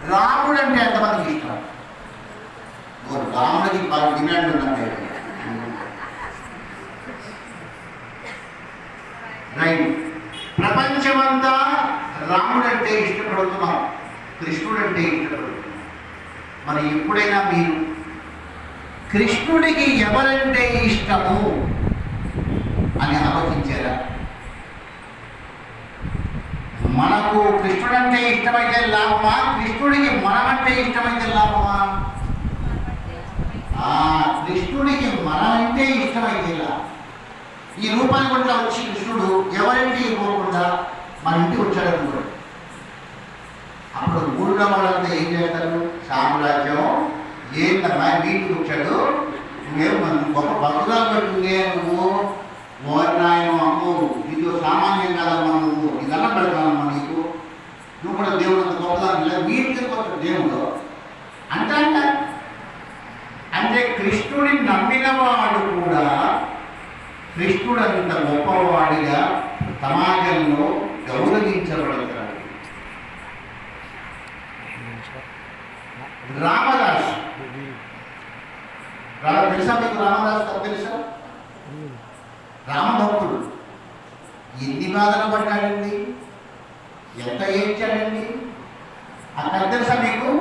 రాముడు అంటే ఎంతమందికి ఇష్టం? రాముడికి బాగా డిమాండ్ ఉందంటే రైట్. ప్రపంచమంతా రాముడు అంటే ఇష్టపడుతున్నాం, కృష్ణుడు అంటే ఇష్టపడుతున్నాం. మరి ఎప్పుడైనా మీరు కృష్ణుడికి ఎవరంటే ఇష్టము అని ఆలోచించారా? మనకు కృష్ణుడంటే ఇష్టమైతే లాభమా, కృష్ణుడికి మనమంటే ఇష్టమైతే లాభమా? కృష్ణుడికి మనమంటే ఇష్టమైతే లాభం. ఈ రూపాన్ని కూడా వచ్చి కృష్ణుడు ఎవరింటికి పోకుండా మన ఇంటికి వచ్చాడనుకోండి, అప్పుడు ఊళ్ళో వాళ్ళంతా ఏం చేస్తారు? సామ్రాజ్యం ఏంటమ్మా వీటికి వచ్చాడు, నువ్వేం గొప్ప భక్తురాలు పెట్టుకుందే, నువ్వు మోహనాయనం అమ్ము, నీకు సామాన్యం కాదమ్మా, నువ్వు ఇదన్నా పెడతానమ్మా, నీకు నువ్వు కూడా దేవుడు అంత గొప్పదాన్ని లేదు, వీటికి గొప్ప దేవుడు అంట. అంటే కృష్ణుడిని నమ్మిన వాడు కూడా కృష్ణుడు అంత గొప్పవాడిగా సమాజంలో గౌరవించబడతాడు. రామదాస్ తెలుసా మీకు? రామదాస్ తెలుసా? రామభక్తుడు ఎన్ని బాధలు పడ్డాడండి, ఎంత ఏడ్చాడండి. అక్కడ తెలుసా మీకు?